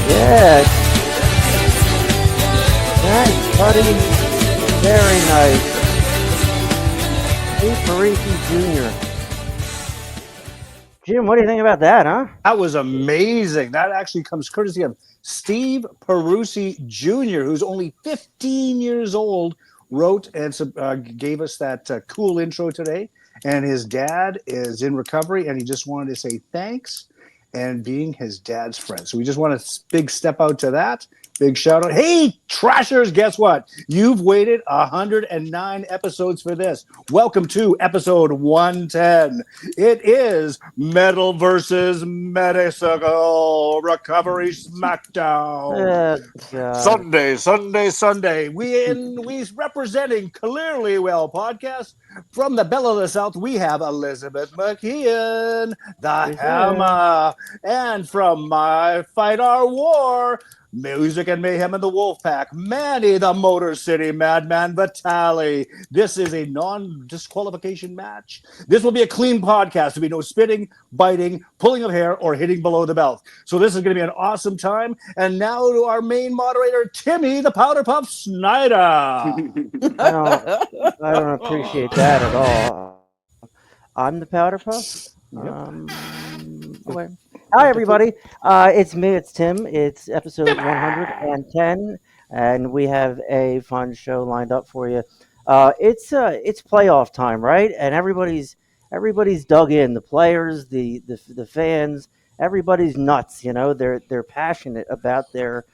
Yeah, nice, buddy. Very nice. Steve Parisi Jr. Jim, what do you think about that, huh? That was amazing. That actually comes courtesy of Steve Perusi Jr., who's only 15 years old, wrote and gave us that cool intro today. And his dad is in recovery, and he just wanted to say thanks and being his dad's friend. So we just want a big step out to that. Big shout out. Hey, Trashers, guess what? You've waited 109 episodes for this. Welcome to episode 110. It is Metal versus Medical Recovery Smackdown. Sunday. We representing Clearly Well podcast from the Belle of the South. We have Elizabeth McKeon, the Hammer, and from My Fight Our War, Music and Mayhem and the Wolfpack, Manny the Motor City Madman Vitali. This is a non-disqualification match. This will be a clean podcast. There'll be no spitting, biting, pulling of hair, or hitting below the belt. So this is going to be an awesome time. And now to our main moderator, Timmy the Powder Puff Snyder. I don't appreciate that at all. I'm the Powder Puff. Okay. Hi, everybody. It's me. It's Tim. It's episode 110, and we have a fun show lined up for you. It's playoff time, right? And everybody's dug in. The players, the fans, everybody's nuts. You know, they're passionate about their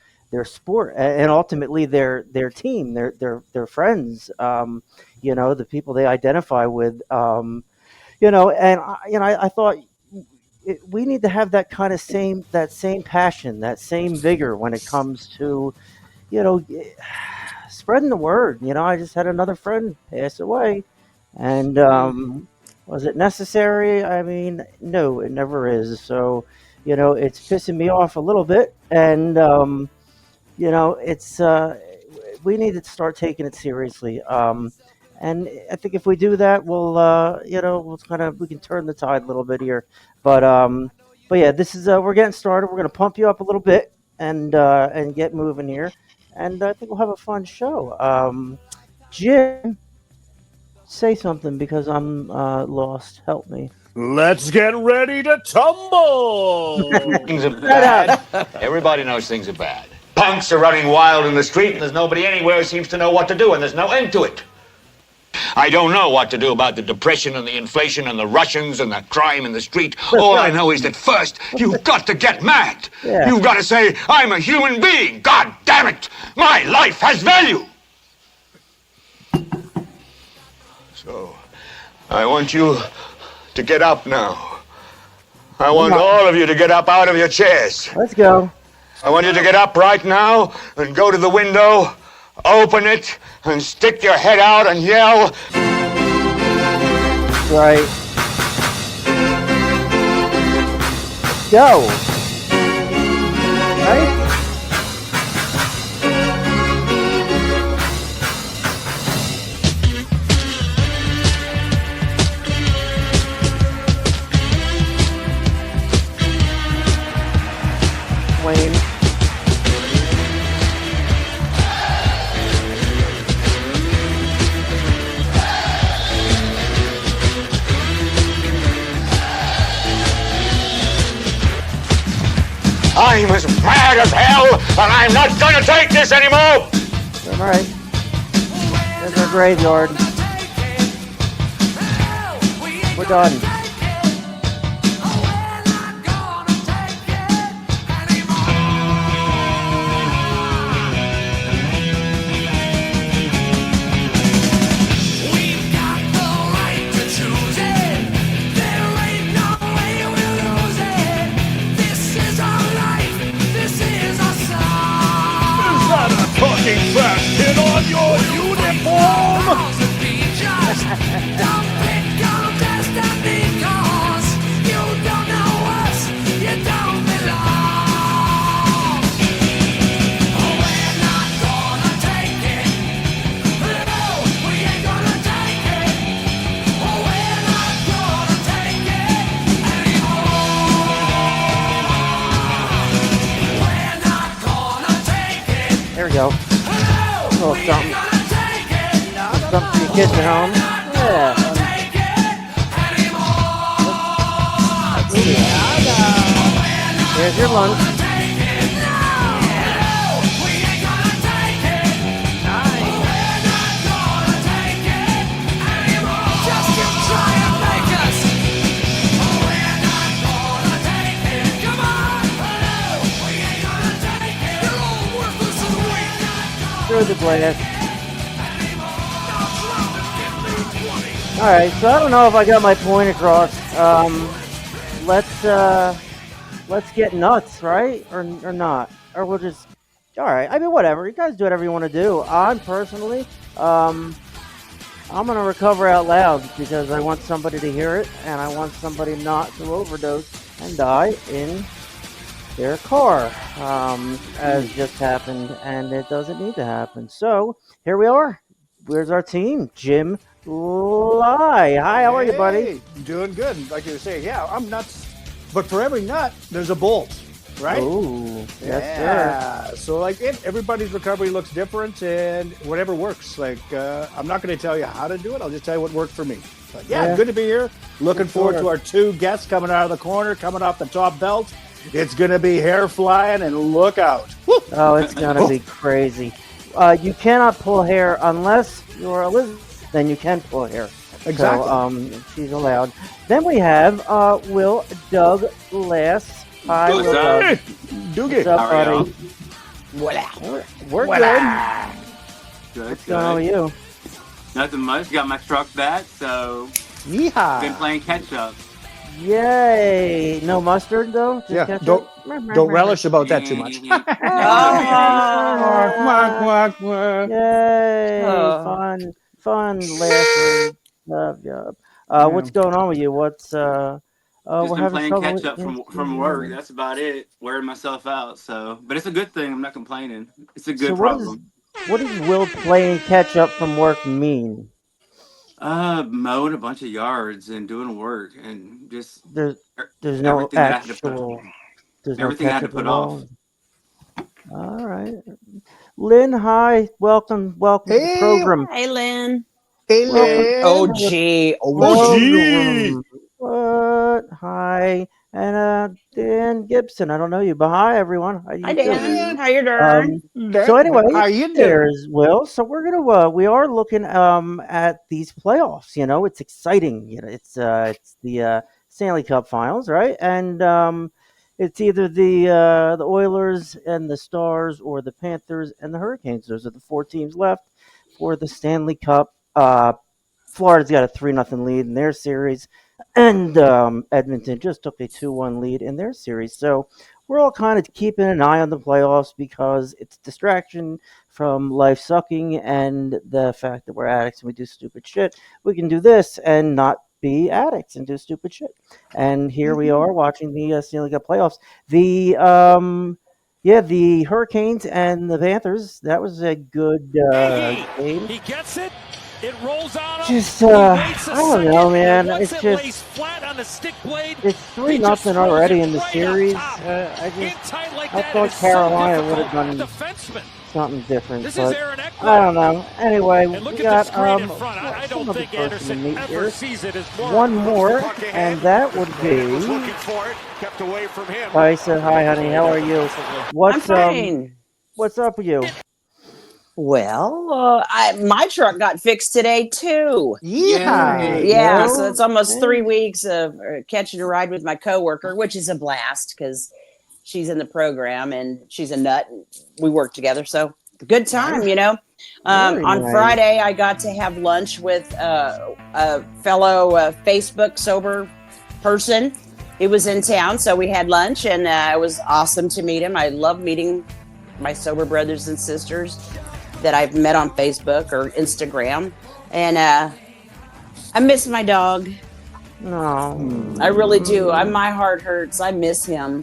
sport and ultimately their team, their friends. You know, the people they identify with. You know, and I thought. We need to have that kind of same passion, that same vigor when it comes to, you know, spreading the word. You know, I just had another friend pass away, and was it necessary? I mean, no, it never is. So, you know, it's pissing me off a little bit, and you know, it's we need to start taking it seriously. And I think if we do that, we'll, you know, we can turn the tide a little bit here. But yeah, this is we're getting started. We're gonna pump you up a little bit and get moving here, and I think we'll have a fun show. Jim, say something because I'm lost. Help me. Let's get ready to tumble. Things are bad. Everybody knows things are bad. Punks are running wild in the street, and there's nobody anywhere who seems to know what to do, and there's no end to it. I don't know what to do about the depression and the inflation and the Russians and the crime in the street. All I know is that first, you've got to get mad. Yeah. You've got to say, I'm a human being. God damn it. My life has value. So, I want you to get up now. I want all of you to get up out of your chairs. Let's go. I want you to get up right now and go to the window, open it, and stick your head out and yell. Right. Go. Right? Wayne. I'm as mad as hell, and I'm not gonna take this anymore! All right. There's our graveyard. We're done. Talkin Trash Kid on your uniform! There we go. A little something. Something for your kids at home. Yeah. Here's your lunch. Through the glass. All right, so I don't know if I got my point across. Let's get nuts, right? Or not? Or we'll just. All right. I mean, whatever. You guys do whatever you want to do. I'm personally, I'm gonna recover out loud because I want somebody to hear it, and I want somebody not to overdose and die in their car, as just happened, and it doesn't need to happen. So here we are. Where's our team? Jim Lai. Hi, how are you, buddy? Hey, doing good. Like you were saying, yeah, I'm nuts. But for every nut, there's a bolt, right? Ooh, yes, Yeah. So like everybody's recovery looks different, and whatever works. Like I'm not going to tell you how to do it. I'll just tell you what worked for me. But yeah, good to be here. Looking forward to our two guests coming out of the corner, coming off the top belt. It's going to be hair flying, and look out. Woo! Oh, it's gonna be crazy. You cannot pull hair unless you're Elizabeth. Then you can pull hair. Exactly. So, she's allowed. Then we have Will Douglas. Hi, Will Doug. Doogie. What's up, How are buddy? Voila. We're Voila. Good, What's going on with you? Nothing much. Got my truck back, so Yeehaw. been playing catch up. Yay! No mustard though. Just Yeah, ketchup? don't relish about that too much. Oh, Quack, quack, quack. Yay! Oh. Fun laughing stuff. Yeah. What's going on with you? What's Just we're been having playing trouble catch up from work. That's about it. Wearing myself out. So, but it's a good thing. I'm not complaining. It's a good So problem. what does Will playing catch up from work mean? Mowing a bunch of yards and doing work and just There's there's no everything that I had to put, actual there's no everything I had to catch up put off. involved. All right. Lynn, hi. Welcome to the Hey, program. Hey, Lynn. hey, Welcome Lynn. Oh, to the gee. Oh, gee. program. What? Hi. And Dan Gibson. I don't know you, but hi everyone. How Hi, you doing? Dan. How you doing? So anyway, How you doing? there's Will. So we're gonna we are looking at these playoffs. You know, it's exciting. You know, it's the Stanley Cup Finals, right? And it's either the Oilers and the Stars or the Panthers and the Hurricanes. Those are the four teams left for the Stanley Cup. Florida's got a 3-0 lead in their series, and Edmonton just took a 2-1 lead in their series. So we're all kind of keeping an eye on the playoffs because it's distraction from life sucking and the fact that we're addicts and we do stupid shit. We can do this and not be addicts and do stupid shit. And here we are watching the Stanley Cup playoffs. The Hurricanes and the Panthers. That was a good game. He gets it. It rolls on him. Just He waits a I don't second, know, and man. once It's it lays just flat on the stick blade, it's he just 3-0 throws already it in the right series. up top. In tight like I that, thought it is so Carolina would difficult have for a done defenseman. something different, This is but Aaron I Ekblad. don't know. Anyway, And look we at the got screen in front. I don't another think person to Anderson meet ever here. sees it as more. One more, Puck ahead. and that would Was looking be. for it, kept away from him. I said hi, honey. How are you? I'm What's fine. what's up with you? Well, my truck got fixed today, too. Yeehaw. Yeah, Yo, so it's almost hey. 3 weeks of catching a ride with my coworker, which is a blast because she's in the program and she's a nut. And we work together, so good time, you know. Very On nice. Friday, I got to have lunch with a fellow Facebook sober person. He was in town, so we had lunch, and it was awesome to meet him. I love meeting my sober brothers and sisters that I've met on Facebook or Instagram. And I miss my dog. No, I really do. My heart hurts. I miss him.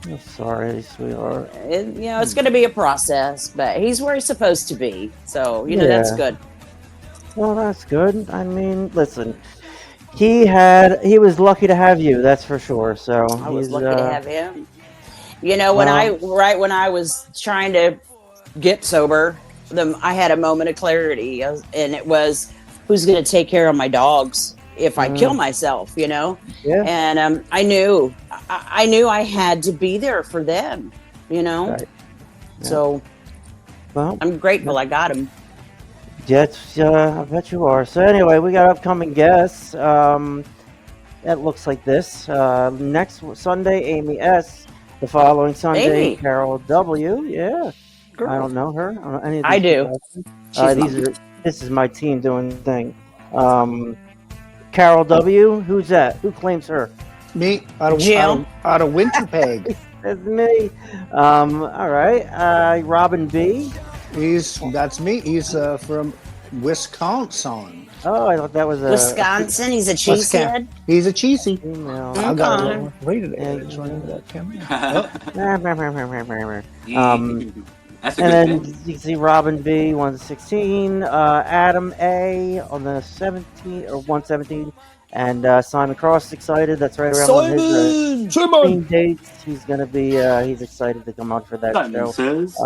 I'm sorry, sweetheart. It's going to be a process, but he's where he's supposed to be. So, that's Yeah. good. Well, that's good. I mean, listen, he was lucky to have you. That's for sure. So I was he's lucky to have him. When Well- I was trying to get sober, I had a moment of clarity, and it was, who's going to take care of my dogs if I kill myself, you know? Yeah. And I knew I had to be there for them, you know? Right. Yeah. So Well, I'm grateful I got them. yes, I bet you are. So anyway, we got upcoming guests. It looks like this. Next Sunday, Amy S. The following Sunday, Amy. Carol W. Yeah. Girl. I don't know her. I don't know any of I these do. people. This is my team doing the thing. Carol W. Who's that? Who claims her? Me out of Jim. out of Winterpeg. That's me. All right. Robin B. That's me. He's from Wisconsin. Oh, I thought that was a Wisconsin. He's a cheesehead. He's a cheesy. female. I got Okay. it rated it. Yeah, It's right into that camera. That's a And good then thing. you can see Robin B 116, Adam A on the 17 or 117, and Simon Cross is excited. That's right around one of his screen dates. He's gonna be he's excited to come on for that Simon show. says.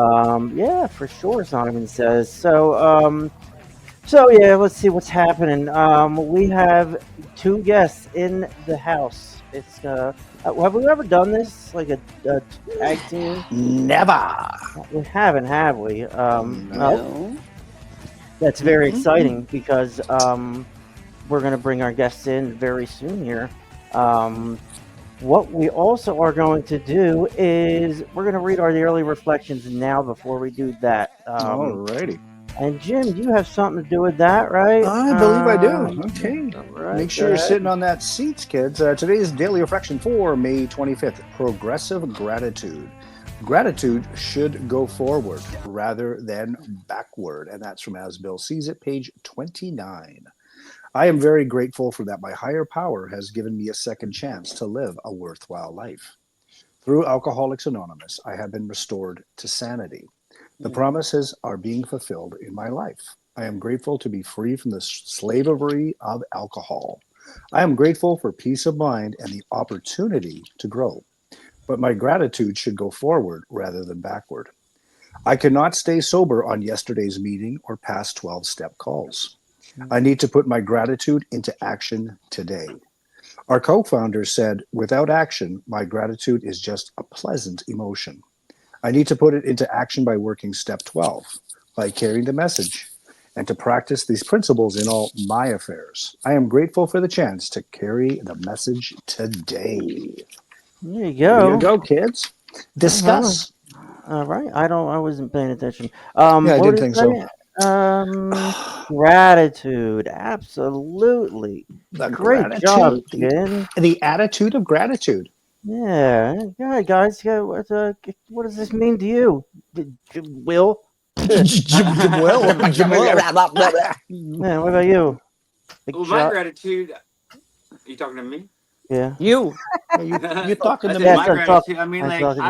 Yeah, for sure. Simon says so. So yeah, let's see what's happening. We have two guests in the house. It's have we ever done this like a tag team? Never. We haven't, have we? No. No. That's very exciting because we're going to bring our guests in very soon here. What we also are going to do is we're going to read our yearly reflections now before we do that. Alrighty. And Jim, you have something to do with that, right? I believe I do. Okay. Right, Make sure go you're ahead. sitting on that seat, kids. Today's daily reflection for May 25th. Progressive gratitude. Gratitude should go forward rather than backward. And that's from As Bill Sees It, page 29. I am very grateful for that my higher power has given me a second chance to live a worthwhile life. Through Alcoholics Anonymous, I have been restored to sanity. The promises are being fulfilled in my life. I am grateful to be free from the slavery of alcohol. I am grateful for peace of mind and the opportunity to grow. But my gratitude should go forward rather than backward. I cannot stay sober on yesterday's meeting or past 12-step calls. I need to put my gratitude into action today. Our co-founder said, without action, my gratitude is just a pleasant emotion. I need to put it into action by working step 12, by carrying the message, and to practice these principles in all my affairs. I am grateful for the chance to carry the message today. There you There go. you go, kids. Discuss. All right. I wasn't paying attention. Yeah, I what did did think it say? Gratitude. Absolutely. The Great gratitude, job, Jim. the attitude of gratitude. Yeah. Yeah, guys. Yeah, what does this mean to you, Will? Well, Yeah. What about you? Big Well, my shot. gratitude. You talking to me? Yeah. You. you're talking I to said me. Yes, my I'm gratitude. I mean, I'm like talking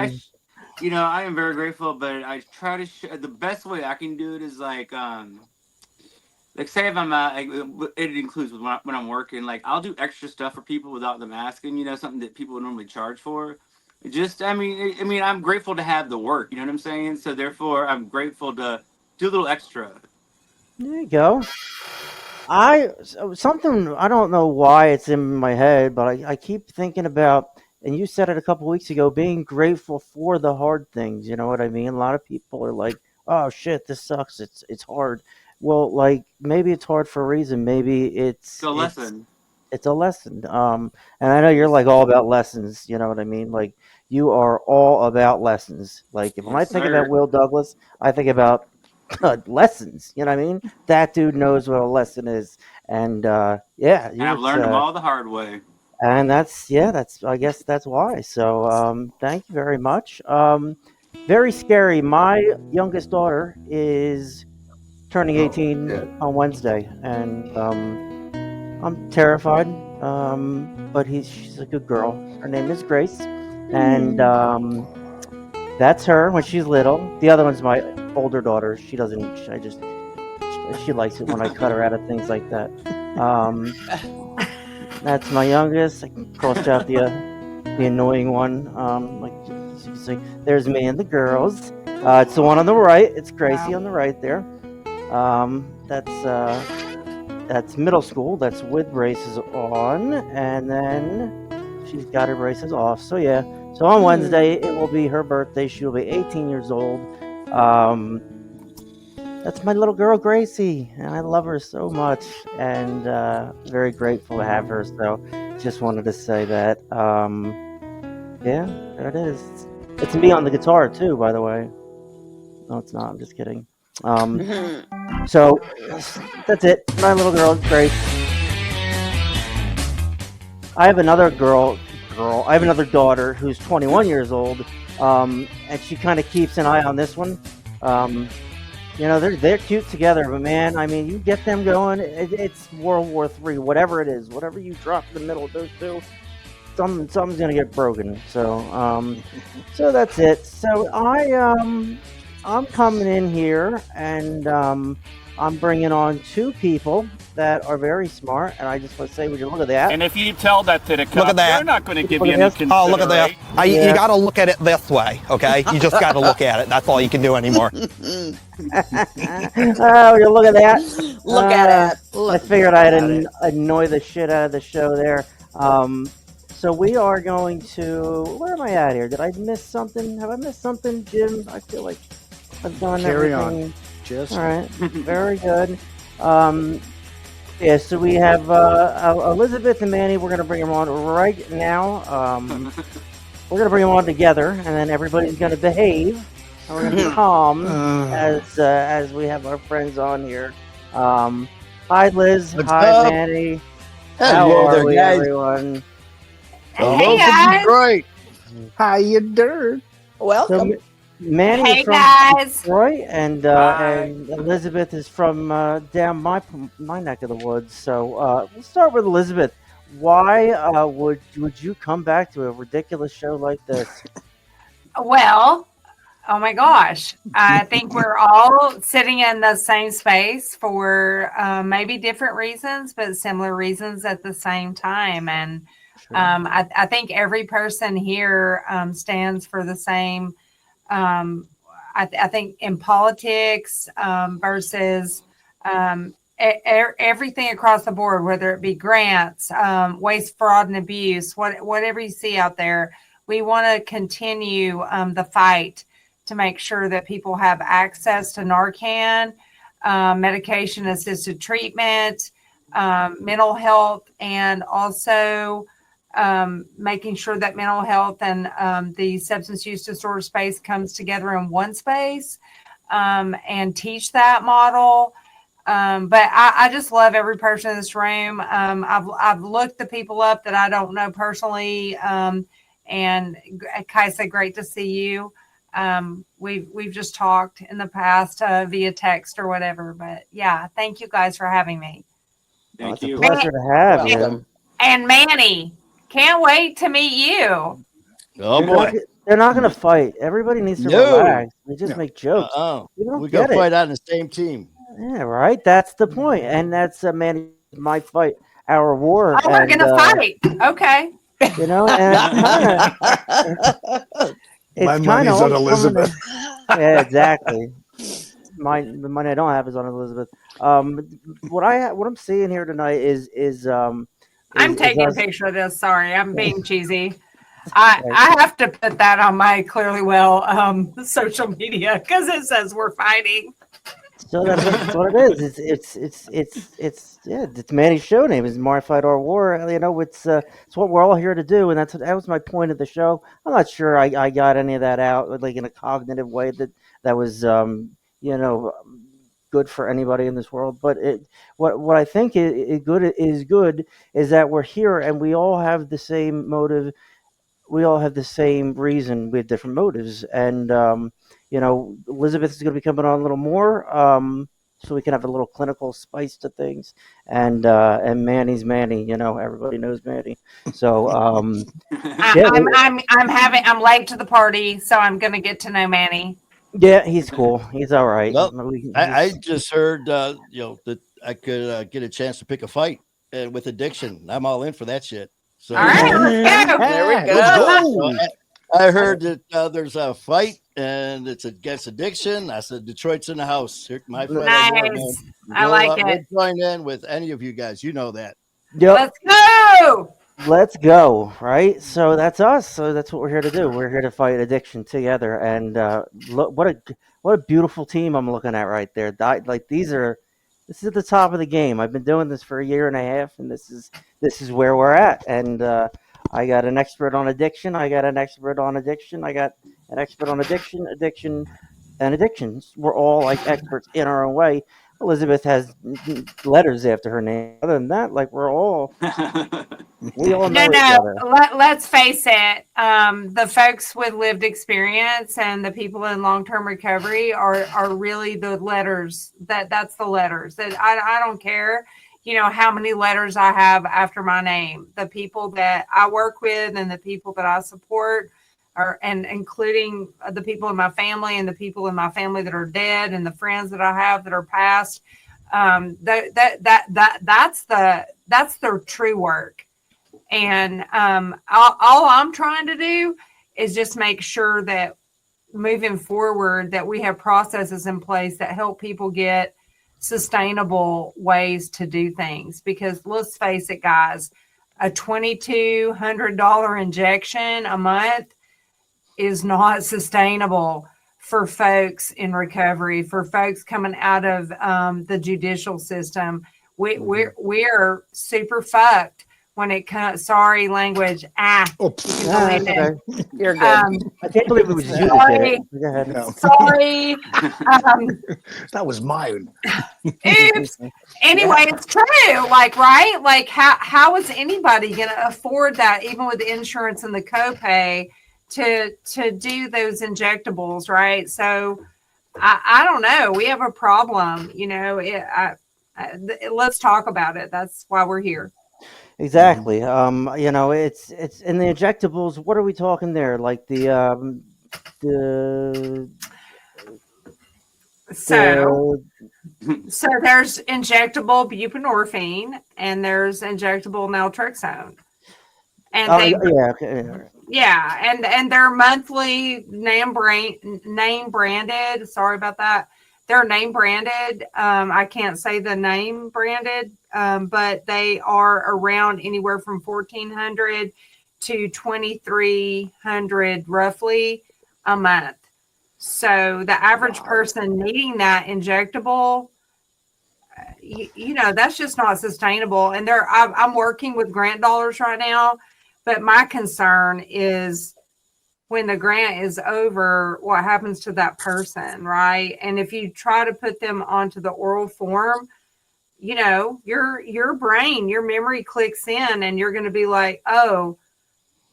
to you. I am very grateful, but I try to. The best way I can do it is like say if I'm it includes when I'm working. Like I'll do extra stuff for people without them asking. You know, something that people would normally charge for. I'm grateful to have the work. You know what I'm saying? So therefore, I'm grateful to do a little extra. There you go. Something I don't know why it's in my head, but I keep thinking about, and you said it a couple weeks ago, being grateful for the hard things. You know what I mean? A lot of people are like, "Oh shit, this sucks. It's hard." Well, like maybe it's hard for a reason. Maybe It's a lesson. it's a lesson. And I know you're like all about lessons. You know what I mean? Like you are all about lessons. Like when I Yes, think sir. about Will Douglas, I think about lessons. You know what I mean? That dude knows what a lesson is, and yeah, And I've learned them all the hard way. and that's I guess that's why. So thank you very much. Very scary. My youngest daughter is turning 18 on Wednesday, and I'm terrified. But she's a good girl. Her name is Grace, and that's her when she's little. The other one's my older daughter. She doesn't. She likes it when I cut her out of things like that. That's my youngest. I crossed out the annoying one. Like you can see, there's me and the girls. It's the one on the right. It's Gracie on the right there. That's middle school. That's with braces on, and then she's got her braces off. So yeah. So on Wednesday it will be her birthday. She'll be 18 years old. That's my little girl Gracie, and I love her so much, and very grateful to have her. So just wanted to say that. Yeah, there it is. It's me on the guitar too, by the way. No, it's not. I'm just kidding. So that's it. My little girl is great. I have another girl. I have another daughter who's 21 years old, and she kind of keeps an eye on this one. They're cute together, but man, I mean, you get them going, it's World War III, whatever it is, whatever you drop in the middle of those two, something's gonna get broken. So that's it. So I'm coming in here, and I'm bringing on two people that are very smart, and I just want to say, would you look at that? And if you tell that to the Look cops, at that. they're not going to give Look you at any this. consideration. Oh, look at that. Yeah. You got to look at it this way, okay? You just got to look at it. That's all you can do anymore. Oh, you look at that. Look at it. I figured I'd annoy the shit out of the show there. So we are going to. Where am I at here? Did I miss something? Have I missed something, Jim? I feel like I've done Carry everything. on. Just All right. Very good. Yeah. So we have Elizabeth and Manny. We're going to bring them on right now. We're going to bring them on together, and then everybody's going to behave. And we're going to be calm as we have our friends on here. Hi, Liz. What's Hi, up? Manny. Hello How are there, we, guys. everyone? Hello from Detroit. how you doing? Welcome. So, Manny Hey is from guys. Detroit, and Hi. Elizabeth is from down my neck of the woods. So we'll start with Elizabeth. Why would you come back to a ridiculous show like this? Well, oh my gosh. I think we're all sitting in the same space for maybe different reasons, but similar reasons at the same time. And I think every person here stands for the same. I think in politics versus everything across the board, whether it be grants, waste, fraud, and abuse, whatever you see out there, we want to continue the fight to make sure that people have access to Narcan, medication-assisted treatment, mental health, and also making sure that mental health and the substance use disorder space comes together in one space, and teach that model. But I just love every person in this room. I've looked the people up that I don't know personally. And Kaisa, great to see you. We've just talked in the past via text or whatever. But yeah, thank you guys for having me. Thank It's a you. pleasure to have you. Welcome. And Manny, can't wait to meet you. Oh boy. They're not going to fight. Everybody needs to No. relax. They just make jokes. We don't We get got it. fight on the same team. Yeah, right. That's the point, and that's Manny, my fight, our war. Oh, we're and, gonna fight. Okay. You know, and My it's kind money's of on Elizabeth. Yeah, exactly. The money I don't have is on Elizabeth. What I'm seeing here tonight is I'm is taking a us- picture of this. Sorry, I'm being cheesy. I have to put that on my Clearly Well social media because it says we're fighting. So that's what it is. It's Manny's show name is Mar Fight or War. You know, it's what we're all here to do, and that was my point of the show. I'm not sure I got any of that out like in a cognitive way that was good for anybody in this world. But what I think is good is that we're here and we all have the same motive. We all have the same reason. We have different motives, and Elizabeth is going to be coming on a little more, so we can have a little clinical spice to things. And Manny's Manny. You know, everybody knows Manny. So I'm late to the party, so I'm gonna get to know Manny. yeah, he's cool. He's all right. Well, I just heard that I could get a chance to pick a fight with addiction. I'm all in for that shit. So All right, let's go. There we go. Let's go. I heard that there's a fight and it's against addiction. I said, Detroit's in the house. Here, my friend, Nice. I like it. We'll join in with any of you guys. You know that. Yep. Let's go. Let's go, right? So that's us. So that's what we're here to do. We're here to fight addiction together. And look, what a beautiful team I'm looking at right there. Like this is at the top of the game. I've been doing this for a year and a half, and this is where we're at. And I got an expert on addiction. I got an expert on addiction. I got an expert on addiction, and addictions. We're all like experts in our own way. Elizabeth has letters after her name. Other than that, like we all know each other. Let's face it. The folks with lived experience and the people in long-term recovery are really the letters. That's the letters. That I don't care, how many letters I have after my name. The people that I work with and the people that I support and including the people in my family and the people in my family that are dead and the friends that I have that are passed. That's their true work. And all I'm trying to do is just make sure that moving forward that we have processes in place that help people get sustainable ways to do things. Because let's face it, guys, a $2,200 injection a month is not sustainable for folks in recovery, for folks coming out of the judicial system. We're super fucked when it comes. Sorry, language. Okay. You're good. I can't believe it was you. Sorry. Go ahead. No. Sorry. That was mine. Oops. Anyway, it's true. Like, right? Like, how is anybody going to afford that, even with the insurance and the copay, to do those injectables, right? So, I don't know. We have a problem. Let's talk about it. That's why we're here. Exactly. It's in the injectables. What are we talking there? Like the So there's injectable buprenorphine and there's injectable naltrexone. And and they're monthly name branded. Sorry about that. They're name branded. I can't say the name branded, but they are around anywhere from $1,400 to $2,300 roughly a month. So the average person needing that injectable, that's just not sustainable. And I'm working with grant dollars right now, but my concern is when the grant is over, what happens to that person, right? And if you try to put them onto the oral form, your brain, your memory clicks in and you're going to be like, oh,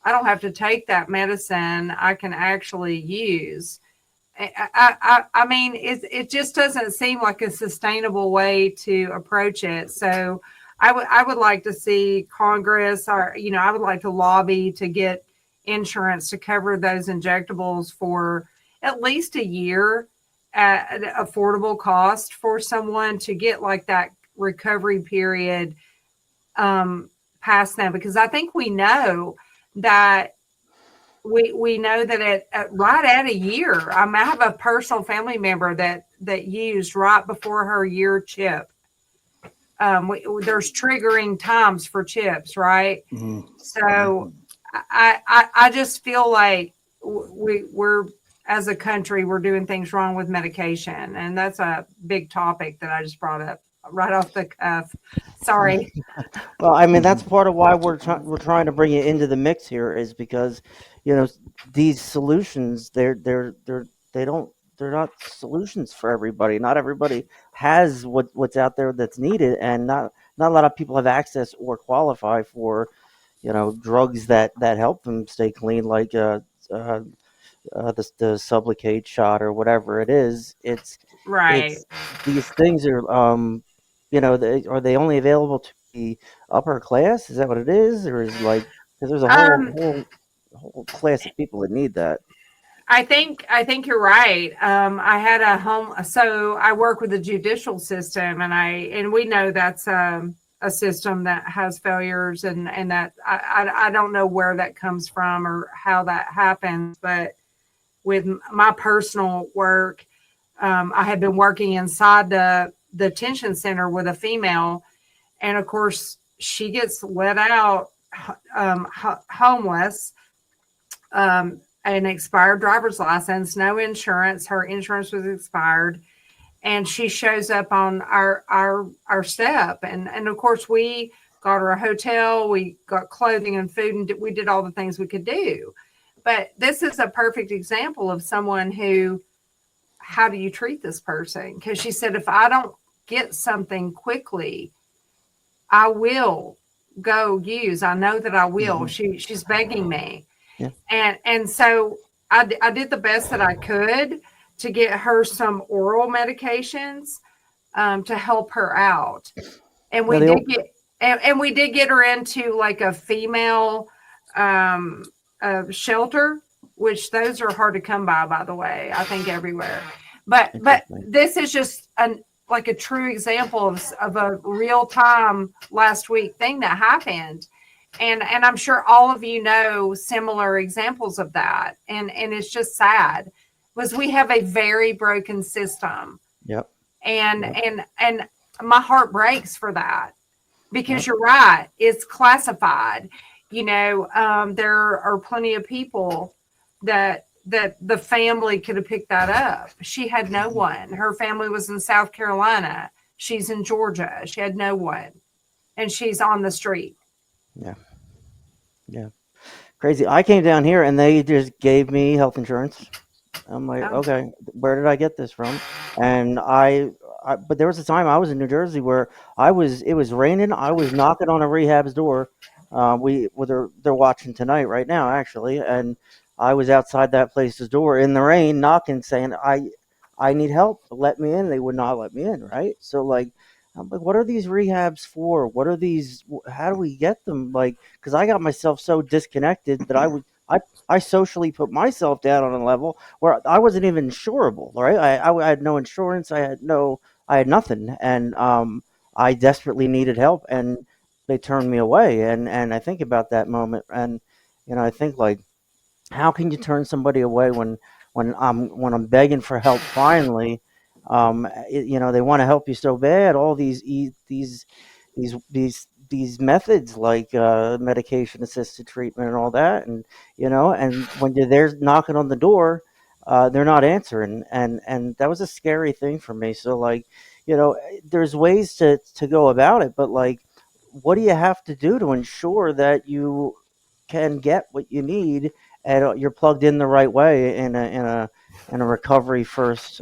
I don't have to take that medicine. I can actually use. I mean, it just doesn't seem like a sustainable way to approach it. So I would like to see Congress, or, I would like to lobby to get insurance to cover those injectables for at least a year at an affordable cost for someone to get like that recovery period past them. Because I think we know that we know that right at a year. I have a personal family member that used right before her year chip. There's triggering times for chips, right? Mm-hmm. So I just feel like we're as a country, we're doing things wrong with medication. And that's a big topic that I just brought up right off the cuff. Sorry. Well, I mean, that's part of why we're trying to bring it into the mix here, is because, these solutions, they're not solutions for everybody. Not everybody has what's out there that's needed, and not a lot of people have access or qualify for, drugs that help them stay clean, like the Sublocade shot or whatever it is. It's right. These things are are they only available to the upper class? Is that what it is, or is because there's a whole class of people that need that? I think you're right. I had so I work with the judicial system, and we know that's a system that has failures, and that I don't know where that comes from or how that happens, but with my personal work. I had been working inside the detention center with a female, and of course she gets let out homeless, an expired driver's license, no insurance. Her insurance was expired, and she shows up on our step, and of course we got her a hotel, we got clothing and food, and we did all the things we could do. But this is a perfect example of someone who, how do you treat this person? Because she said, if I don't get something quickly, I will go use. I know that I will. She's begging me. Yeah. And so I did the best that I could to get her some oral medications to help her out. And we did get her into like a female shelter, which those are hard to come by the way, I think everywhere. But this is just like a true example of a real time last week thing that happened. And I'm sure all of you know similar examples of that. And it's just sad because we have a very broken system. Yep. And my heart breaks for that, because you're right. It's classified. You know, there are plenty of people that the family could have picked that up. She had no one. Her family was in South Carolina. She's in Georgia. She had no one. And she's on the street. Yeah. Yeah. Crazy. I came down here and they just gave me health insurance. I'm like, okay, where did I get this from? And but there was a time I was in New Jersey where it was raining. I was knocking on a rehab's door. They're watching tonight right now, actually. And I was outside that place's door in the rain, knocking, saying, I need help. Let me in. They would not let me in. Right. So like, I'm like, what are these rehabs for? What are these? How do we get them? Like, because I got myself so disconnected that I socially put myself down on a level where I wasn't even insurable. Right. I had no insurance. I had nothing. And I desperately needed help, and they turned me away. And I think about that moment, and I think like, how can you turn somebody away when I'm begging for help finally? They want to help you so bad. All these methods like medication assisted treatment and all that, and and when you're there knocking on the door, they're not answering, and that was a scary thing for me. So like, there's ways to go about it, but like, what do you have to do to ensure that you can get what you need and you're plugged in the right way in a recovery first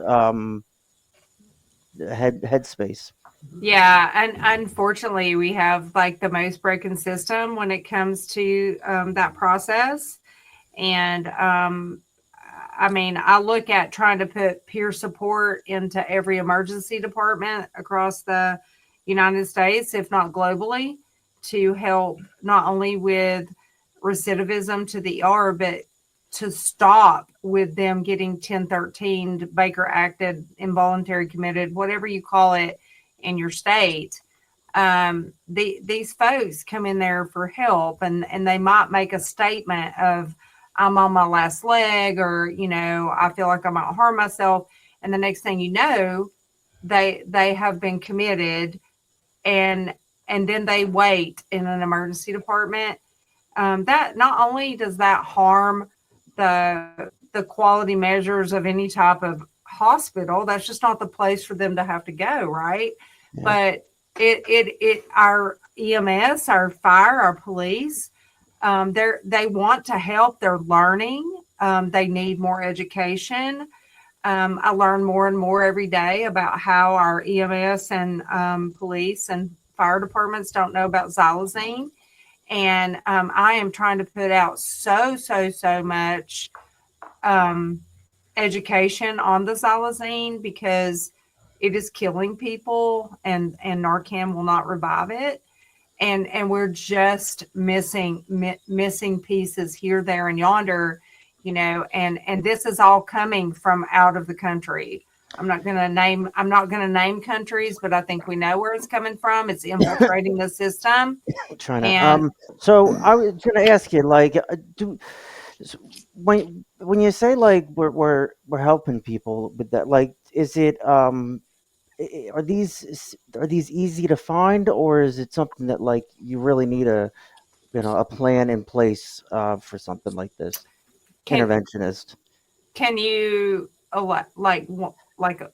headspace? Yeah, and unfortunately, we have like the most broken system when it comes to that process. And I mean, I look at trying to put peer support into every emergency department across the United States, if not globally, to help not only with recidivism to the ER, but to stop with them getting 1013 Baker acted, involuntary committed, whatever you call it in your state. These folks come in there for help, and they might make a statement of, I'm on my last leg, or, I feel like I might harm myself. And the next thing you know, they have been committed, and then they wait in an emergency department. That not only does that harm the quality measures of any type of hospital, that's just not the place for them to have to go, right? Yeah. But our EMS, our fire, our police, they want to help. They're learning. They need more education. I learn more and more every day about how our EMS and police and fire departments don't know about xylazine. And I am trying to put out so much education on the xylazine, because it is killing people, and Narcan will not revive it. And we're just missing pieces here, there, and yonder, and this is all coming from out of the country. I'm not going to name countries, but I think we know where it's coming from. It's infiltrating the system. China. So I was going to ask you, like, So when you say like we're helping people with that, like, is it are these easy to find, or is it something that like you really need a plan in place for something like this? Can Interventionist. can you like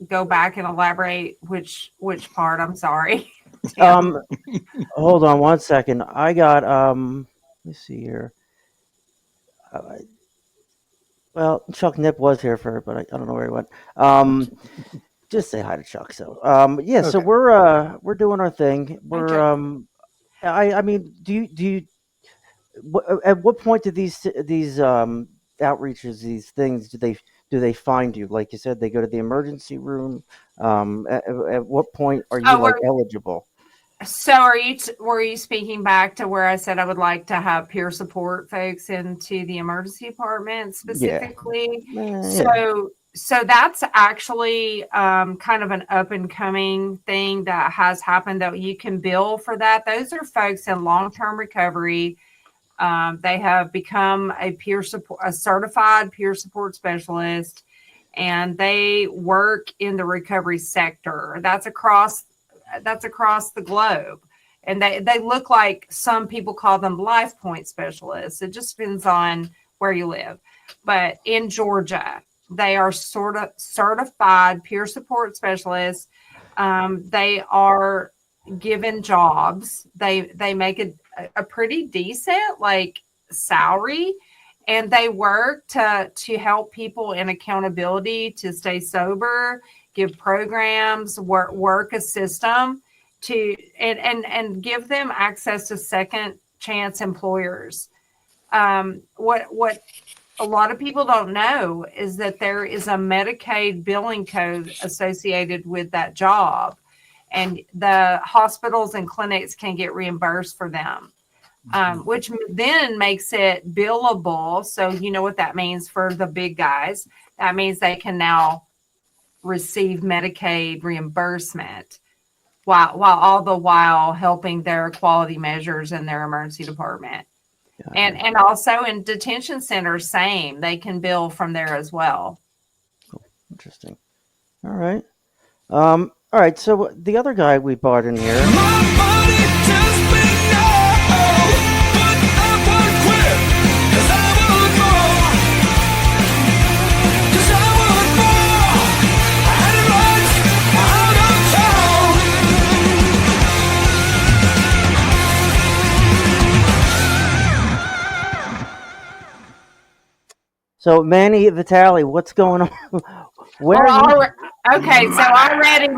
go back and elaborate which part? I'm sorry, Tim. Hold on one second. I got let me see here. Uh, well, Chuck Nip was here but I don't know where he went. Just say hi to Chuck. So yeah, so Okay. we're doing our thing. We're Okay. I mean, do you at what point do these outreaches, these things, do they find you? Like you said, they go to the emergency room. At what point are you Oh, like eligible? so were you speaking back to where I said I would like to have peer support folks into the emergency department Yeah, specifically? yeah. So that's actually kind of an up and coming thing that has happened that you can bill for that. Those are folks in long term recovery. They have become a certified peer support specialist, and they work in the recovery sector. That's across the globe. And they look like, some people call them life point specialists. It just depends on where you live. But in Georgia, they are sort of certified peer support specialists. They are given jobs. They make a pretty decent like salary, and they work to help people in accountability to stay sober, give programs, work a system to and give them access to second chance employers. What a lot of people don't know is that there is a Medicaid billing code associated with that job, and the hospitals and clinics can get reimbursed for them, which then makes it billable. So you know what that means for the big guys. That means they can now receive Medicaid reimbursement while all the while helping their quality measures in their emergency department. And also in detention centers, same. They can bill from there as well. Interesting. All right. All right. So the other guy we brought in here. So Manny Vitale, what's going on? Where are you? Okay, so already,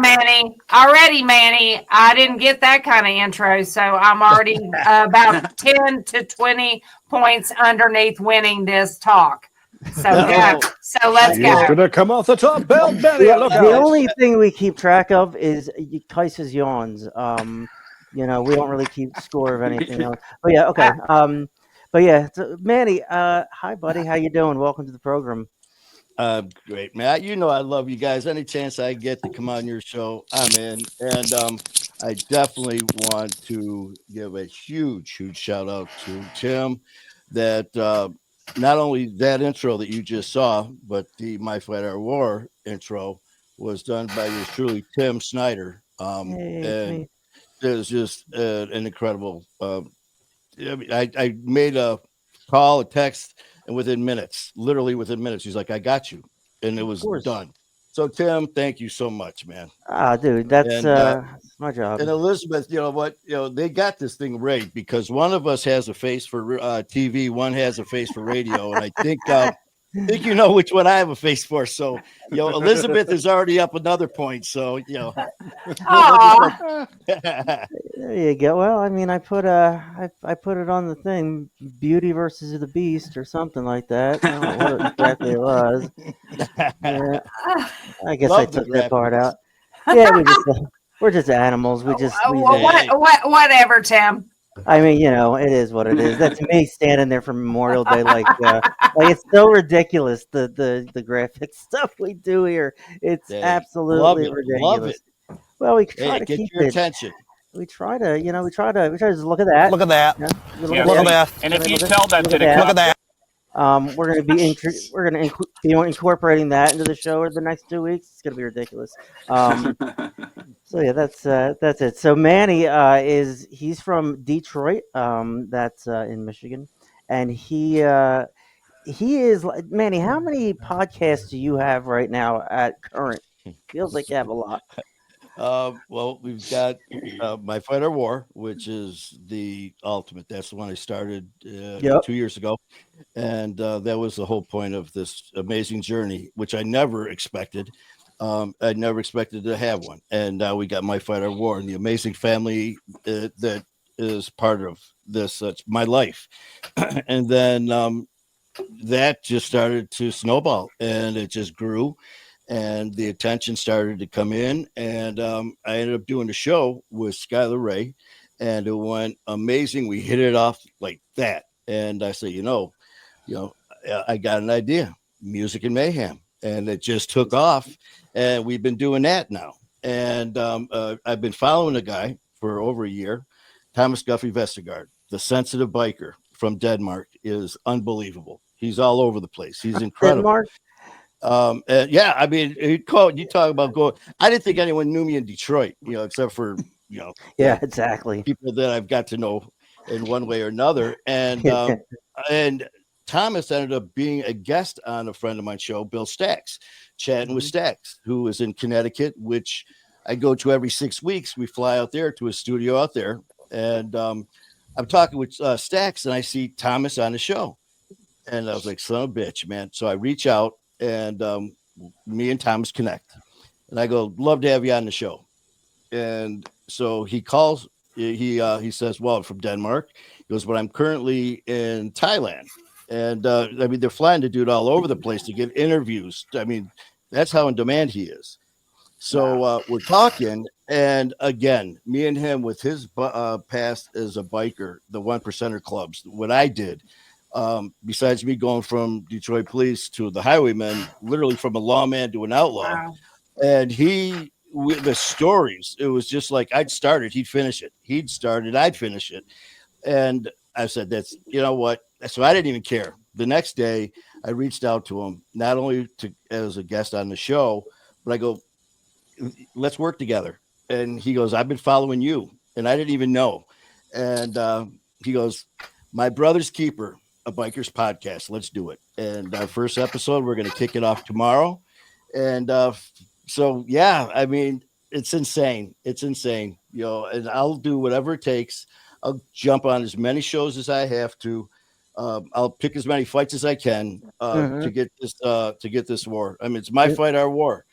Manny, I didn't get that kind of intro, so I'm already about 10 to 20 points underneath winning this talk. So yeah, so let's He's go. gonna come off the top belt, Benny. Look The out. only thing we keep track of is Kaisa's yawns. We don't really keep score of anything else. But yeah, okay. But yeah, so Manny, hi buddy, how you doing? Welcome to the program. Great, man. You know I love you guys. Any chance I get to come on your show, I'm in. And I definitely want to give a huge shout out to Tim. That not only that intro that you just saw, but the My Flat Our War intro was done by yours truly, Tim Snyder. Hey, And it was just an incredible. I made a call, a text, and literally within minutes, he's like, "I got you," and it was done. So, Tim, thank you so much, man. Dude, that's my job. And Elizabeth, you know what? They got this thing rigged because one of us has a face for TV, one has a face for radio, and I think you know which one I have a face for. So, Elizabeth is already up another point. So, There you go. Well, I mean, I put it on the thing, Beauty versus the Beast or something like that. I don't know what exactly it was. Yeah, I guess I took that part out. Yeah, we're just animals. Whatever, Tim. I mean, it is what it is. That's me standing there for Memorial Day, like it's so ridiculous. The graphic stuff we do here, it's absolutely ridiculous. Love it. Well, we try to get keep your it. attention. We try to just look at that. Look at that. Yeah. Look at that. And if you tell that to Look at that. We're going to be incorporating that into the show over the next 2 weeks. It's going to be ridiculous. So yeah, that's it. So Manny he's from Detroit. That's in Michigan, and he is like Manny. How many podcasts do you have right now at current? Feels like you have a lot. Well, we've got My Fighter War, which is the ultimate. That's the one I started Yep. 2 years ago. And that was the whole point of this amazing journey, which I never expected. I never expected to have one. And now we got My Fighter War and the amazing family that is part of this. It's my life. And then that just started to snowball and it just grew and the attention started to come in. And I ended up doing a show with Skylar Ray and it went amazing. We hit it off like that. And I said, I got an idea, music and mayhem. And it just took off. And we've been doing that now. And I've been following a guy for over a year, Thomas Guffey Vestergaard, the sensitive biker from Denmark, is unbelievable. He's all over the place. He's incredible. Denmark? Yeah, I mean, you talk about going. I didn't think anyone knew me in Detroit, except for Yeah, exactly. people that I've got to know in one way or another. And Thomas ended up being a guest on a friend of mine's show, Bill Stacks, chatting with Stacks, who is in Connecticut, which I go to every 6 weeks. We fly out there to a studio out there, and I'm talking with Stacks, and I see Thomas on the show. And I was like, son of a bitch, man. So I reach out and me and Thomas connect. And I go, love to have you on the show. And so he calls, he says, well, I'm from Denmark. He goes, but I'm currently in Thailand. And I mean, they're flying to do it all over the place to get interviews. I mean, that's how in demand he is. So we're talking. And again, me and him with his past as a biker, the 1%er clubs, what I did. Besides me going from Detroit police to the highwaymen, literally from a lawman to an outlaw. Wow. And with the stories, it was just like I'd start it, he'd finish it. He'd start it, I'd finish it. And I said, that's, you know what? So I didn't even care. The next day, I reached out to him, not only as a guest on the show, but I go, let's work together. And he goes, I've been following you. And I didn't even know. And he goes, my brother's keeper, a biker's podcast. Let's do it. And our first episode, we're going to kick it off tomorrow. And so, yeah, I mean, it's insane. It's insane, and I'll do whatever it takes. I'll jump on as many shows as I have to. I'll pick as many fights as I can to get this war. I mean, it's my fight, our war.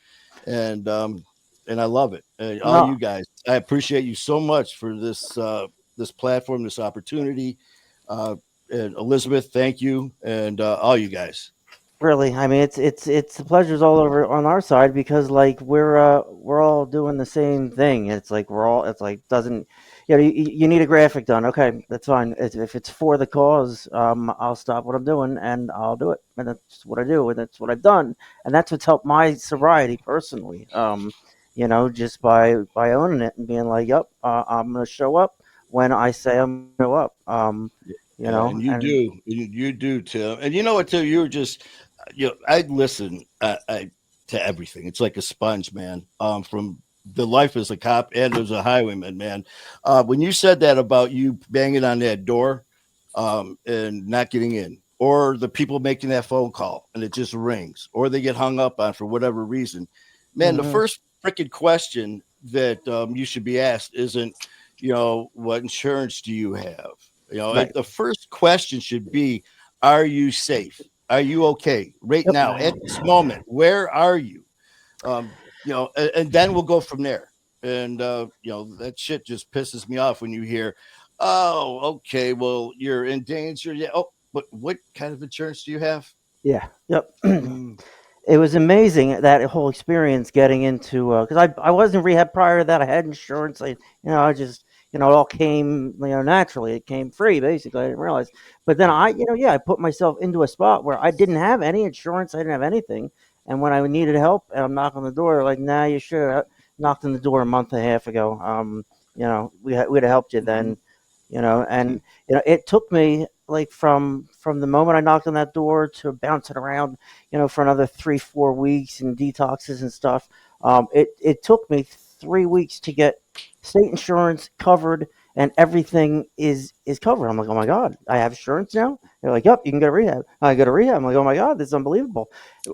And I love it. All you guys, I appreciate you so much for this platform, this opportunity. And Elizabeth, thank you, and all you guys. Really, I mean, it's the pleasures all over on our side because like we're all doing the same thing. It's like doesn't you need a graphic done? Okay, that's fine. If it's for the cause, I'll stop what I'm doing and I'll do it, and that's what I do, and that's what I've done, and that's what's helped my sobriety personally. Just by owning it and being like, yep, I'm gonna show up when I say I'm gonna show up. And you do, Tim. And you know what, Tim? You're just, I listen to everything. It's like a sponge, man. From the life as a cop and as a highwayman, man. When you said that about you banging on that door and not getting in, or the people making that phone call and it just rings, or they get hung up on for whatever reason, man, the first freaking question that you should be asked isn't, what insurance do you have? Right. The first question should be, are you safe? Are you okay right now at this moment? Where are you? And then we'll go from there. And, that shit just pisses me off when you hear, oh, okay, well, you're in danger. Yeah. Oh, but what kind of insurance do you have? Yeah. Yep. It was amazing that whole experience getting into because I was in rehab prior to that. I had insurance. I just it all came naturally. It came free basically. I didn't realize, but then I put myself into a spot where I didn't have any insurance. I didn't have anything, and when I needed help and I'm knocking on the door, they're like, nah, you should have knocked on the door a month and a half ago. We'd have helped you then. It took me like from the moment I knocked on that door to bouncing around, for another 3 4 weeks and detoxes and stuff. It took me 3 weeks to get state insurance covered, and everything is covered. I'm like, oh my god, I have insurance now. They're like, yep, you can go to rehab. I go to rehab. I'm like, oh my god, this is unbelievable.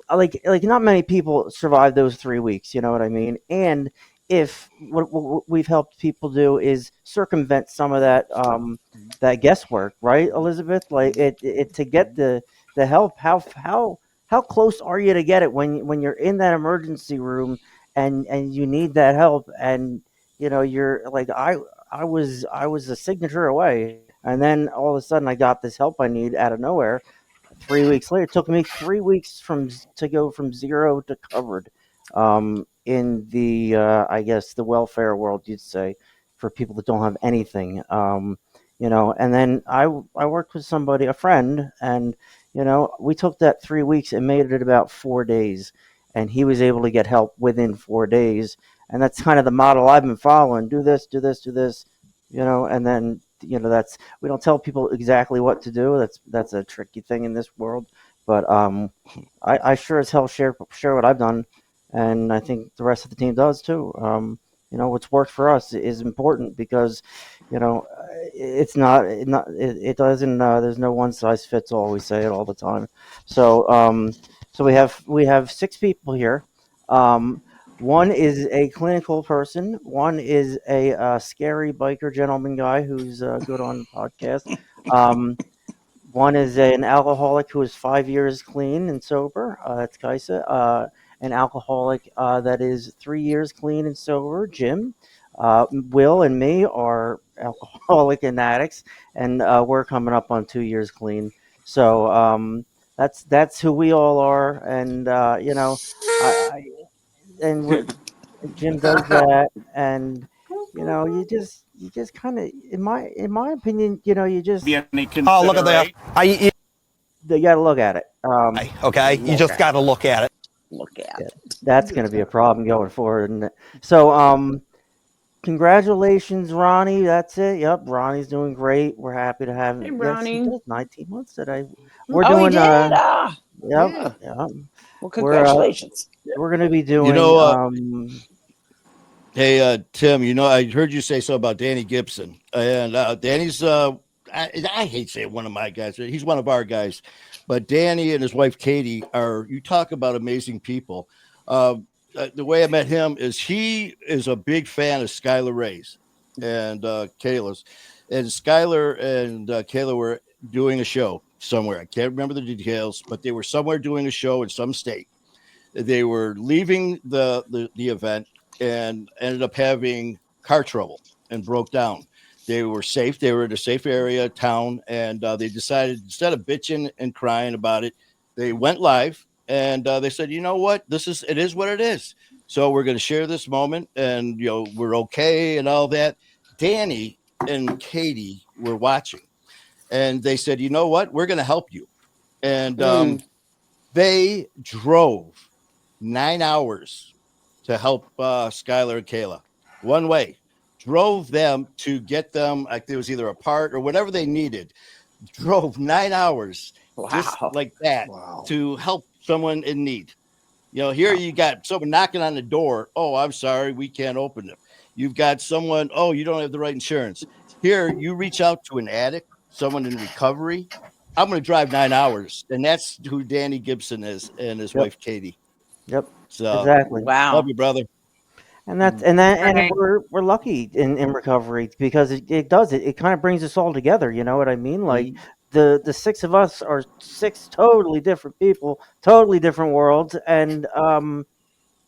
Like not many people survive those 3 weeks. You know what I mean? And if what we've helped people do is circumvent some of that guesswork, right, Elizabeth? Like it to get the help. How close are you to get it when you're in that emergency room and you need that help, and you're like I was a signature away, and then all of a sudden I got this help I need out of nowhere. 3 weeks later, it took me 3 weeks to go from zero to covered. In the I guess the welfare world, you'd say, for people that don't have anything. And then I worked with somebody, a friend, and we took that 3 weeks and made it about 4 days, and he was able to get help within 4 days, and that's kind of the model I've been following. Do this, do this, do this, and then that's we don't tell people exactly what to do. That's a tricky thing in this world, but I sure as hell share what I've done, and I think the rest of the team does too. What's worked for us is important because it's not it doesn't there's no one size fits all. We say it all the time. So we have 6 people here. Um, one is a clinical person. One is a scary biker gentleman guy who's good on the podcast. Um, One is an alcoholic who is 5 years clean and sober. That's Kaisa. An alcoholic that is 3 years clean and sober, Jim. Will and me are alcoholic and addicts, and we're coming up on 2 years clean. So that's who we all are, and I and Jim does that, and you just kind of, in my opinion, you just Oh, look at that. you got to look at it. Okay, you just got to look at it. Look at. Yeah, that's going to be a problem going forward. And so, congratulations, Ronnie. That's it. Yep, Ronnie's doing great. We're happy to have Hey, him. Yes, he Ronnie. did. 19 months today. We're Oh, he doing. did. Ah, Yep. Yeah. Yep. well, We're congratulations. we're going to be You doing. know, hey, Tim, I heard you say something about Danny Gibson. And Danny's, I hate saying one of my guys. He's one of our guys. But Danny and his wife, Katie, you talk about amazing people. The way I met him is he is a big fan of Skylar Ray's and Kayla's. And Skylar and Kayla were doing a show somewhere. I can't remember the details, but they were somewhere doing a show in some state. They were leaving the event and ended up having car trouble and broke down. They were safe. They were in a safe area, town, and they decided, instead of bitching and crying about it, they went live and they said, you know what, it is what it is. So we're going to share this moment, and we're okay and all that. Danny and Katie were watching, and they said, you know what, we're going to help you. And they drove 9 hours to help Skylar and Kayla one way. Drove them to get them, like there was either a part or whatever they needed. Drove 9 hours just Wow. like that Wow. to help someone in need. Here you got someone knocking on the door. Oh, I'm sorry, we can't open it. You've got someone, oh, you don't have the right insurance. Here, you reach out to an addict, someone in recovery. I'm going to drive 9 hours. And that's who Danny Gibson is, and his Yep. wife, Katie. Yep. So Exactly. Wow. love you, brother. And and Right. we're lucky in recovery because it kind of brings us all together. You know what I mean? Like the 6 of us are 6 totally different people, totally different worlds, and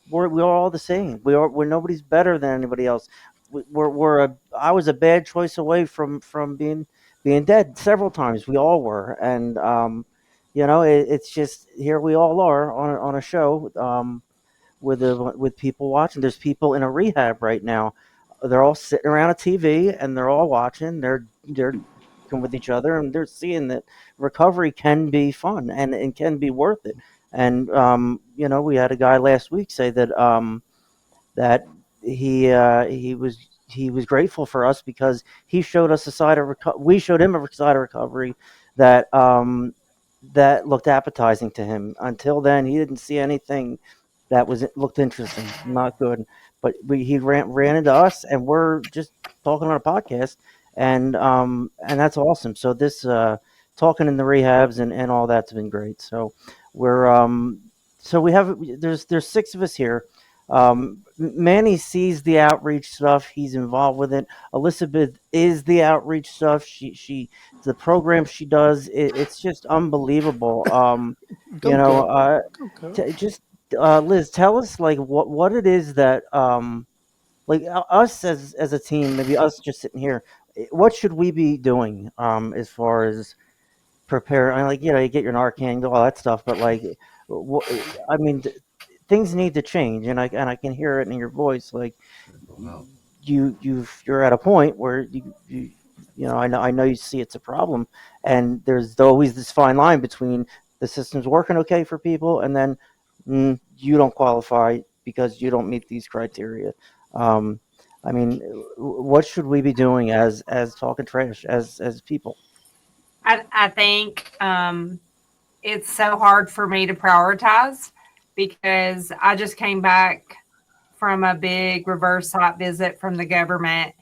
we're all the same. We're nobody's better than anybody else. I was a bad choice away from being dead several times. We all were, and it's just here we all are on a show. With people watching. There's people in a rehab right now. They're all sitting around a TV and they're all watching. They're talking with each other, and they're seeing that recovery can be fun and can be worth it. And we had a guy last week say that he was grateful for us because he showed us a side of we showed him a side of recovery that looked appetizing to him. Until then, he didn't see anything that looked interesting, not good. But he ran into us, and we're just talking on a podcast, and that's awesome. So this talking in the rehabs and all that's been great. So we're so we have there's 6 of us here. Manny sees the outreach stuff. He's involved with it. Elizabeth is the outreach stuff. She the program she does. It's just unbelievable. You know, just Liz, tell us like what it is that like us as a team, maybe us just sitting here. What should we be doing as far as prepare? I mean, like you get your Narcan, all that stuff, but like, wh- I mean, things need to change, and I can hear it in your voice. Like you're at a point where you know I know you see it's a problem, and there's always this fine line between the system's working okay for people, and then you don't qualify because you don't meet these criteria. Um, I mean, what should we be doing as talking trash as people? I think it's so hard for me to prioritize because I just came back from a big reverse site visit from the government,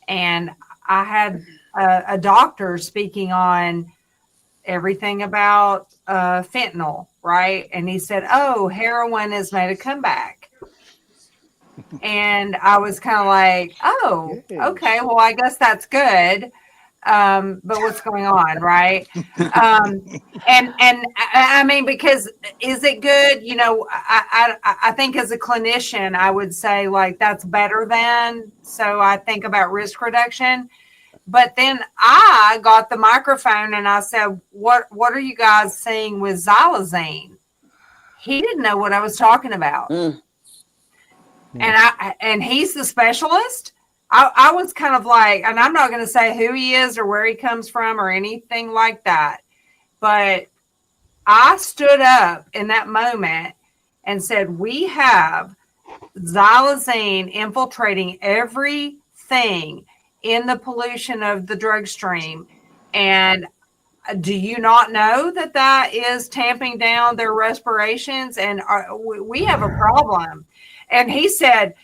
and I had a doctor speaking on everything about fentanyl, right? And he said, "Oh, heroin has made a comeback." And I was kind of like, "Oh, okay, well, I guess that's good." But what's going on, right? And I mean, because is it good? You know, I think as a clinician, I would say like that's better than. So I think about risk reduction. But then I got the microphone and I said, "What are you guys seeing with xylazine?" He didn't know what I was talking about, and he's the specialist. I was kind of like, and I'm not going to say who he is or where he comes from or anything like that, but I stood up in that moment and said, "We have xylazine infiltrating everything in the pollution of the drug stream. And do you not know that that is tamping down their respirations? And we have a problem." And he said,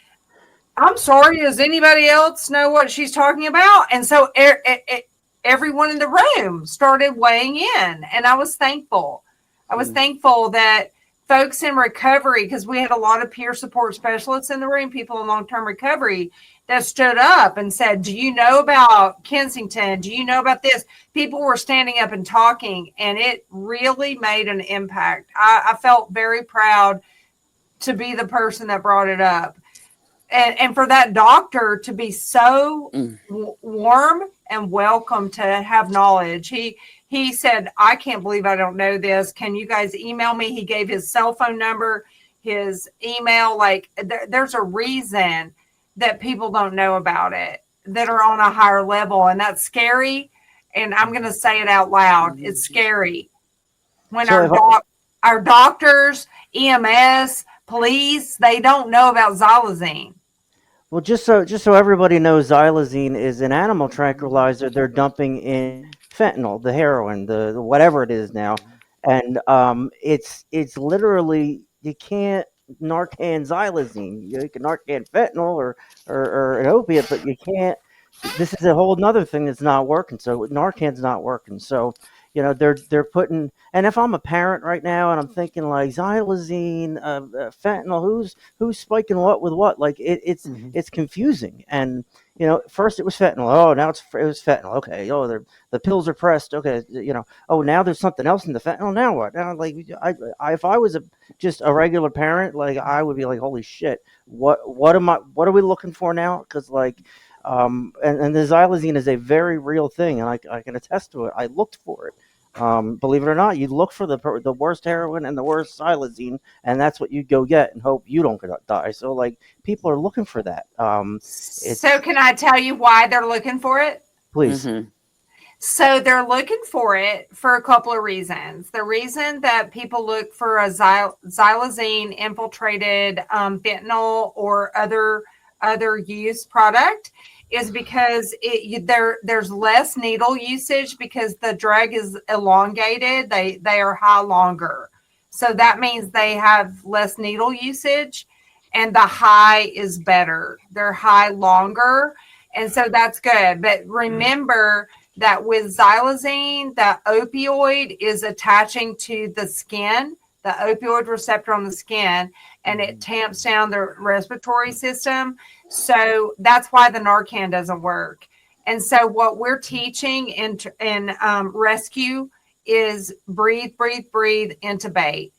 "I'm sorry, does anybody else know what she's talking about?" And so everyone in the room started weighing in, and I was thankful. I was thankful that folks in recovery, because we had a lot of peer support specialists in the room, people in long-term recovery, that stood up and said, "Do you know about Kensington? Do you know about this?" People were standing up and talking, and it really made an impact. I felt very proud to be the person that brought it up. And for that doctor to be so warm and welcome to have knowledge. He said, "I can't believe I don't know this. Can you guys email me?" He gave his cell phone number, his email. Like there's a reason that people don't know about it, that are on a higher level. And that's scary. And I'm going to say it out loud. It's scary when So our doctors, EMS, police, they don't know about xylazine. Well, just so everybody knows, xylazine is an animal tranquilizer. They're dumping in fentanyl, the heroin, the whatever it is now, and it's literally you can't Narcan xylazine. You can Narcan fentanyl or an opiate, but you can't. This is a whole nother thing that's not working. So Narcan's not working. So they're putting. And if I'm a parent right now and I'm thinking like xylazine, fentanyl, who's spiking what with what? Like it's confusing. And first it was fentanyl. Oh, now it was fentanyl. Okay. Oh, the pills are pressed. Okay. Oh, now there's something else in the fentanyl. Now what? Now like if I was just a regular parent, like I would be like, holy shit, what are we looking for now? Because like. And the xylazine is a very real thing, and I can attest to it. I looked for it. Believe it or not, you look for the worst heroin and the worst xylazine, and that's what you go get and hope you don't die. So, like, people are looking for that. So can I tell you why they're looking for it? Please. So they're looking for it for a couple of reasons. The reason that people look for a xylazine infiltrated fentanyl or other use product is because there's less needle usage because the drug is elongated. They are high longer. So that means they have less needle usage and the high is better. They're high longer. And so that's good. But remember that with xylazine, the opioid is attaching to the skin, the opioid receptor on the skin, and it tamps down the respiratory system. So that's why the Narcan doesn't work. And so what we're teaching in rescue is breathe, breathe, breathe, intubate.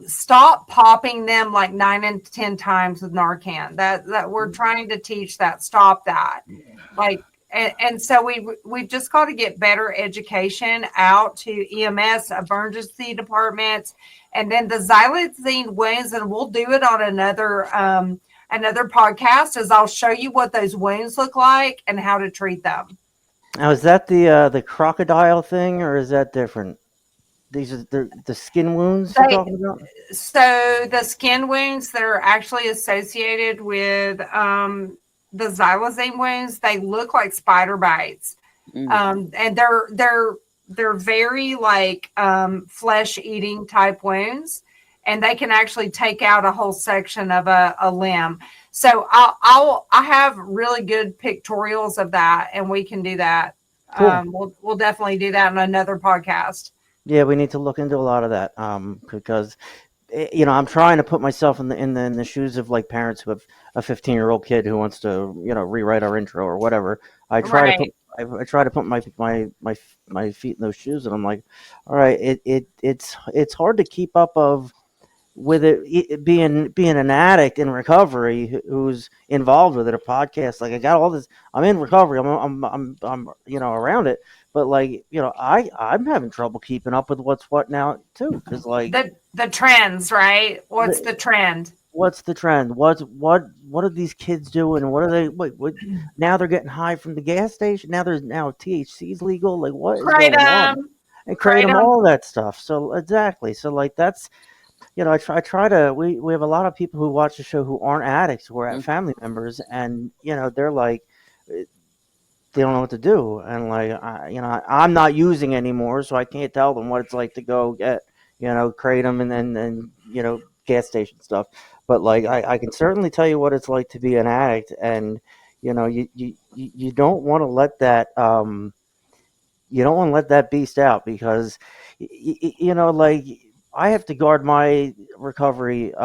Stop popping them like 9 and 10 times with Narcan. That we're trying to teach that. Stop that. Like, and so we've just got to get better education out to EMS, emergency departments, and then the xylazine wounds. And we'll do it on another podcast. As I'll show you what those wounds look like and how to treat them. Now, is that the crocodile thing, or is that different? These are the skin wounds you're talking about? So the skin wounds that are actually associated with the xylazine wounds, they look like spider bites. And they're very like flesh eating type wounds, and they can actually take out a whole section of a limb. So I have really good pictorials of that, and we can do that. Cool. We'll definitely do that on another podcast. Yeah, we need to look into a lot of that because I'm trying to put myself in the shoes of like parents who have a 15-year-old kid who wants to rewrite our intro or whatever. I try to put my feet in those shoes, and I'm like, all right, it's hard to keep up with it being an addict in recovery who's involved with it. A podcast, like I got all this. I'm in recovery. I'm around it, but like I'm having trouble keeping up with what's what now too, because like the trends, right? What's the trend? What's the trend? What are these kids doing? What are they? What now? They're getting high from the gas station. Now THC's legal. Like what is going on? And kratom, all that stuff. So exactly. So like that's. I try to. We have a lot of people who watch the show who aren't addicts, who are family members, and they're like, they don't know what to do, and like I'm not using anymore, so I can't tell them what it's like to go get kratom and then gas station stuff. But like I can certainly tell you what it's like to be an addict, and you don't want to let that beast out because like. I have to guard my recovery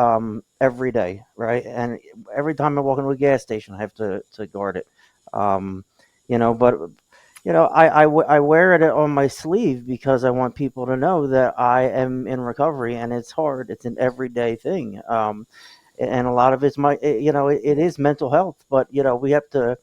every day, right? And every time I walk into a gas station, I have to guard it. But I wear it on my sleeve because I want people to know that I am in recovery, and it's hard. It's an everyday thing, and a lot of it's it is mental health. But we have to,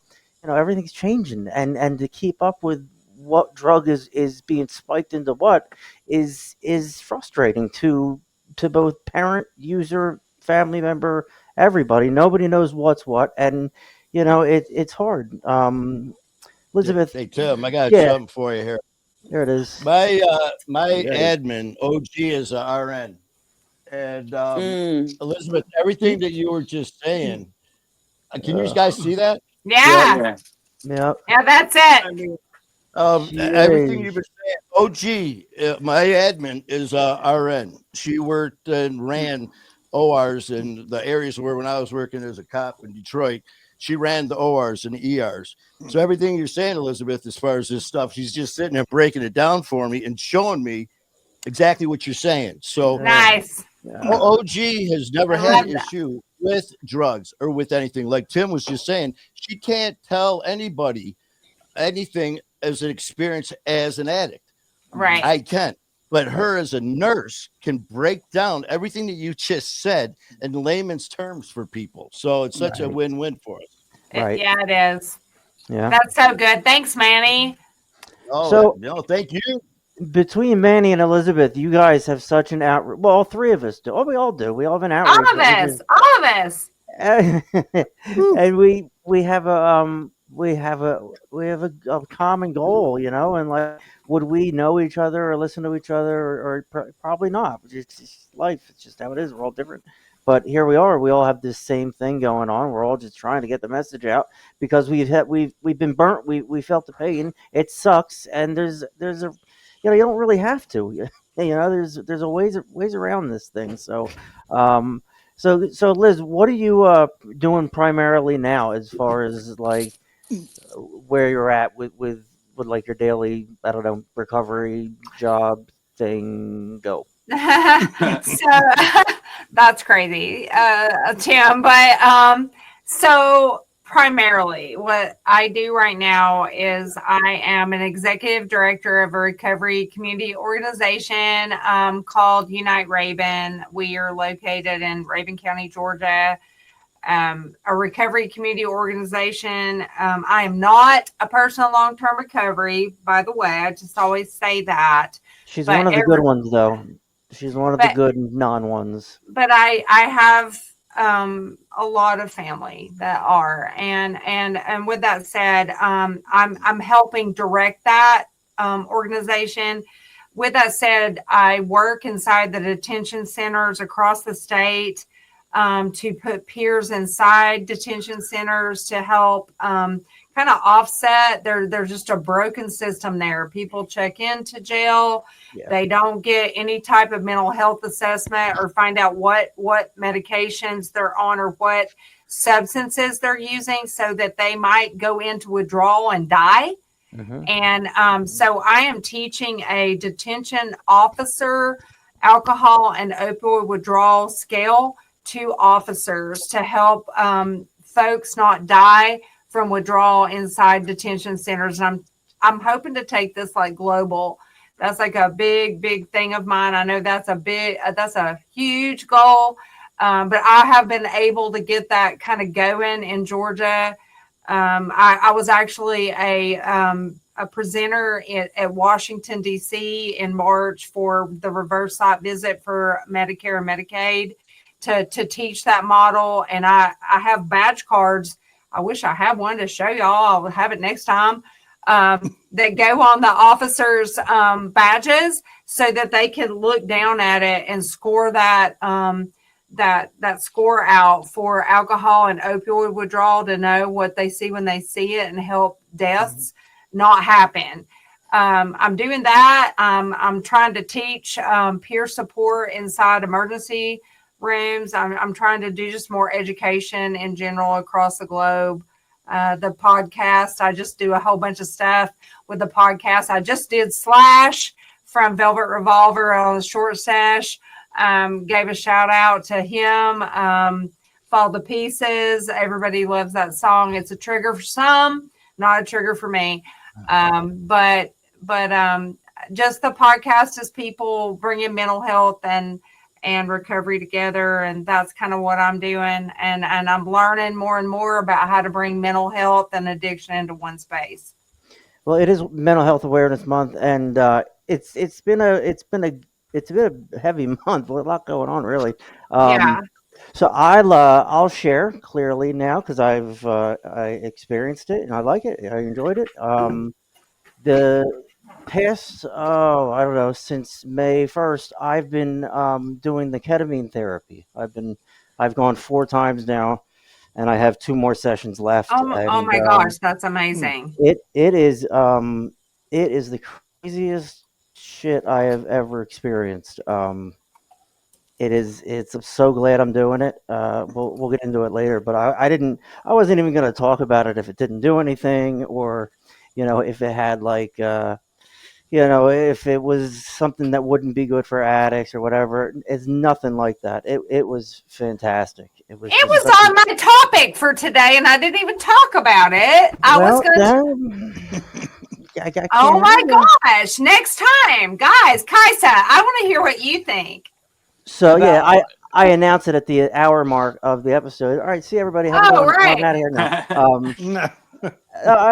everything's changing, and to keep up with what drug is being spiked into what is frustrating to both parent, user, family member, everybody. Nobody knows what's what, and it's hard. Elizabeth, hey Tim, I got something for you here. There it is. My admin OG is a RN, and Elizabeth, everything that you were just saying. Can you guys see that? Yeah. Yeah, that's it. I mean, everything you've been saying. OG, my admin is RN. She worked and ran ORs in the areas where when I was working as a cop in Detroit, she ran the ORs and the ERs. So everything you're saying, Elizabeth, as far as this stuff, she's just sitting there breaking it down for me and showing me exactly what you're saying. So nice. OG has never had an issue with drugs or with anything. Like Tim was just saying, she can't tell anybody anything as an experience as an addict. Right. I can. But her as a nurse can break down everything that you just said in layman's terms for people. So it's such a win-win for us. Right. Yeah, it is. Yeah. That's so good. Thanks, Manny. Oh, so no, thank you. Between Manny and Elizabeth, you guys have such an outrage. Well, all three of us do. Oh, we all do. We all have an outrage. All of us. And we have a common goal, and like, would we know each other or listen to each other or probably not? It's just life. It's just how it is. We're all different. But here we are. We all have this same thing going on. We're all just trying to get the message out because we've been burnt. We felt the pain. It sucks, and there's a you don't really have to. There's a ways around this thing. Um, so Liz, what are you doing primarily now as far as like where you're at with like your daily, I don't know, recovery job thing go? So that's crazy, Tim. But so primarily, what I do right now is I am an executive director of a recovery community organization called Unite Raven. We are located in Raven County, Georgia. A recovery community organization. I am not a person in long-term recovery, by the way. I just always say that. She's But one of the good ones, though. She's one of the good non ones. but I have a lot of family that are, and with that said, I'm helping direct that organization. With that said, I work inside the detention centers across the state to put peers inside detention centers to help kind of offset. There's just a broken system there. People check into jail. Yeah. They don't get any type of mental health assessment or find out what medications they're on or what substances they're using, so that they might go into withdrawal and die. And so I am teaching a detention officer alcohol and opioid withdrawal scale to officers to help folks not die from withdrawal inside detention centers. And I'm hoping to take this like global. That's like a big thing of mine. I know that's a huge goal, but I have been able to get that kind of going in Georgia. I was actually a presenter at Washington, D.C. in March for the reverse site visit for Medicare and Medicaid to teach that model. And I have badge cards. I wish I had one to show y'all. I'll have it next time. That go on the officers' badges so that they can look down at it and score that score out for alcohol and opioid withdrawal, to know what they see when they see it and help deaths not happen. I'm doing that. I'm trying to teach peer support inside emergency rooms. I'm trying to do just more education in general across the globe. The podcast, I just do a whole bunch of stuff with the podcast. I just did Slash from Velvet Revolver on the Short Sash. Gave a shout out to him. Fall the Pieces. Everybody loves that song. It's a trigger for some, not a trigger for me. But just the podcast is people bringing mental health and recovery together, and that's kind of what I'm doing. And I'm learning more and more about how to bring mental health and addiction into one space. Well, it is Mental Health Awareness Month, and it's been a heavy month. A lot going on, really. Yeah. So I'll share clearly now because I experienced it and I like it. I enjoyed it. The past I don't know, since May 1st, I've been doing the ketamine therapy. I've gone 4 times now, and I have 2 more sessions left. Oh And my gosh, that's amazing. it is the craziest shit I have ever experienced. I'm so glad I'm doing it. We'll get into it later, but I wasn't even going to talk about it if it didn't do anything, or if it had like if it was something that wouldn't be good for addicts or whatever. It's nothing like that. It was fantastic. It was on my topic for today, and I didn't even talk about it. Oh my gosh! Next time, guys, Kaisa, I want to hear what you think. So yeah, I announced it at the hour mark of the episode. All right, see everybody. Have a good one. I'm out of here now.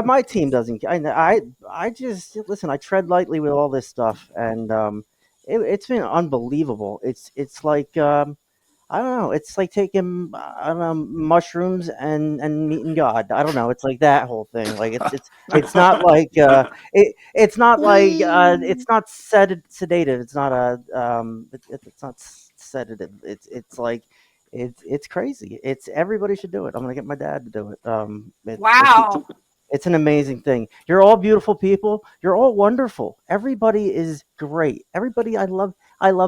My team doesn't. I just listen. I tread lightly with all this stuff, and it's been unbelievable. It's like I don't know. It's like taking mushrooms and meeting God. I don't know. It's like that whole thing. Like it's not like it's not like it's not sedative. It's not it's not sedative. It's like it's crazy. It's everybody should do it. I'm gonna get my dad to do it. Wow. It's an amazing thing. You're all beautiful people. You're all wonderful. Everybody is great. Everybody, I love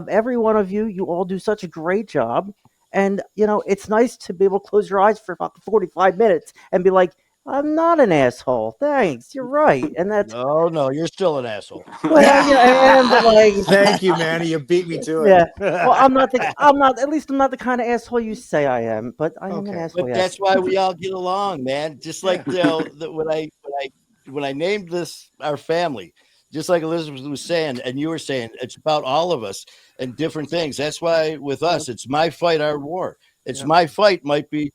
every one of you. You all do such a great job. And it's nice to be able to close your eyes for about 45 minutes and be like, I'm not an asshole. Thanks. You're right. And that's No, you're still an asshole. well, yeah, I am, but like, Thank you, Manny. You beat me to yeah. it. Well, at least I'm not the kind of asshole you say I am, but I am an Okay. asshole. But Yes. that's why we all get along, man. Just like when I named this our family, just like Elizabeth was saying, and you were saying, it's about all of us and different things. That's why with us, it's my fight, our war. It's my fight might be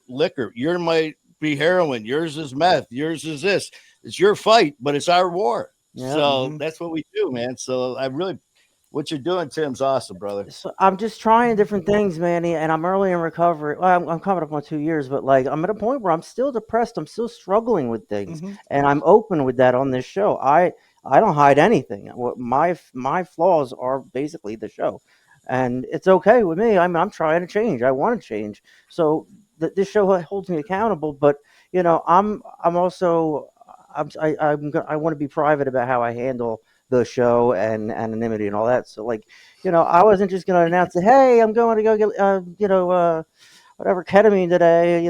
liquor. Yours might be heroin. Yours is meth. Yours is this. It's your fight, but it's our war. Yeah. So that's what we do, man. So what you're doing, Tim's awesome, brother. So I'm just trying different things, Manny, and I'm early in recovery. Well, I'm coming up on 2 years, but like I'm at a point where I'm still depressed. I'm still struggling with things, and I'm open with that on this show. I don't hide anything. What my flaws are basically the show, and it's okay with me. I'm trying to change. I want to change. So this show holds me accountable, but I'm also I want to be private about how I handle the show and anonymity and all that. So like, I wasn't just going to announce that, hey, I'm going to go get whatever ketamine today.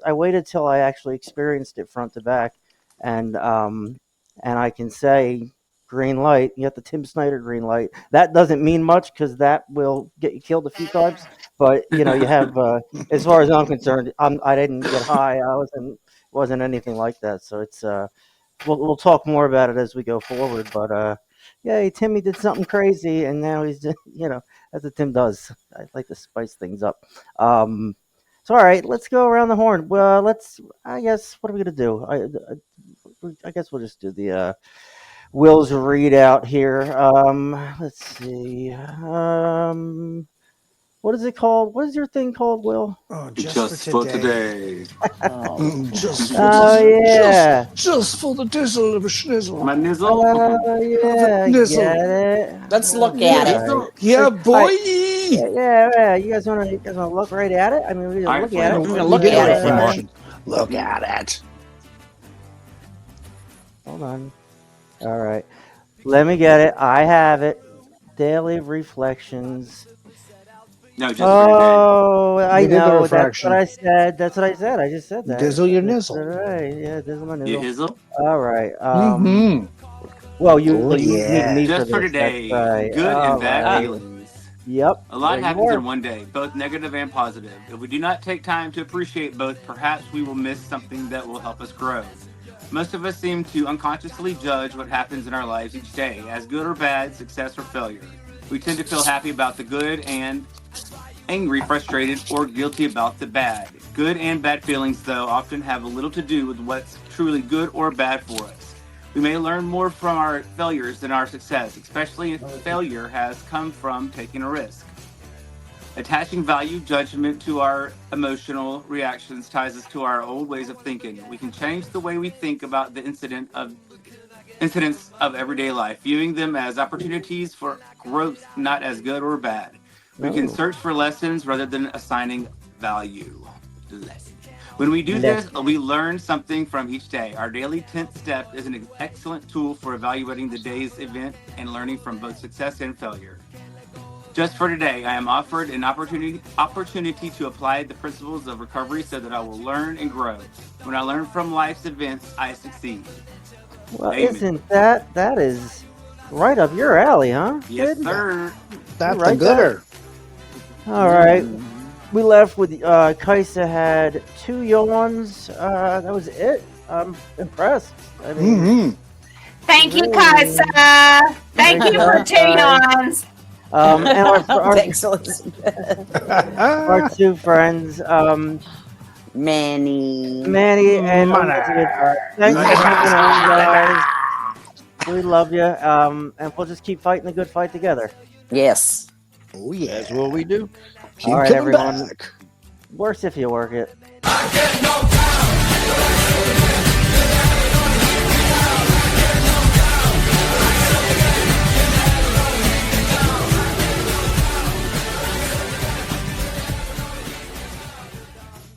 I waited till I actually experienced it front to back, and I can say green light. You got the Tim Snyder green light. That doesn't mean much because that will get you killed a few times. But you have as far as I'm concerned, I didn't get high. I wasn't anything like that. So it's we'll talk more about it as we go forward. But yeah, Timmy did something crazy, and now he's just, that's what Tim does. I like to spice things up. So all right, let's go around the horn. Well, I guess what are we gonna do? I guess we'll just do the Will's readout here. Let's see. What is it called? What is your thing called, Will? Oh, Just for today. Just Oh yeah. Just for the dizzle of a schnizzle. My nizzle. Oh yeah, I Nizzle. get it. Let's look at it. All right. Yeah, boy. Yeah. You guys wanna look right at it? I mean, we All can right, look at it. I'm gonna You look get at a it. reflection. Look at it. Hold on. All right. Let me get it. I have it. Daily reflections. No, just for today. Oh, I You did the know. That's reflection. what I said. That's what I said. I just said that. Dizzle your That's nizzle. right. Yeah, dizzle my You nizzle. hizzle. All right. Mm-hmm. Well, you Oh, you yeah. need me Just for this. today. That's right. Good All and bad right. feelings. Yep. A lot There you happens are. in one day, both negative and positive. If we do not take time to appreciate both, perhaps we will miss something that will help us grow. Most of us seem to unconsciously judge what happens in our lives each day as good or bad, success or failure. We tend to feel happy about the good and angry, frustrated, or guilty about the bad. Good and bad feelings, though, often have little to do with what's truly good or bad for us. We may learn more from our failures than our success, especially if failure has come from taking a risk. Attaching value judgment to our emotional reactions ties us to our old ways of thinking. We can change the way we think about the incidents of everyday life, viewing them as opportunities for growth, not as good or bad. We can Oh. search for lessons rather than assigning value. When we do this, we learn something from each day. Our daily 10th step is an excellent tool for evaluating the day's event and learning from both success and failure. Just for today, I am offered an opportunity to apply the principles of recovery so that I will learn and grow. When I learn from life's events, I succeed. Well, Amen. isn't that is right up your alley, huh? Yes, Kid? sir. That's right a gooder. All right. We left with Kaisa had 2 yawns. That was it. I'm impressed. I mean, Mm-hmm. Thank you, Ooh. Kaisa. Thank you for 2 yawns. and Thanks, Elizabeth. our 2 friends, Manny. Manny and Money. Elizabeth. Thanks for coming on, guys. We love you. And we'll just keep fighting the good fight together. Yes. Oh, yeah. That's what we do. Keep All right, coming everyone. back. Worse if you work it. I get no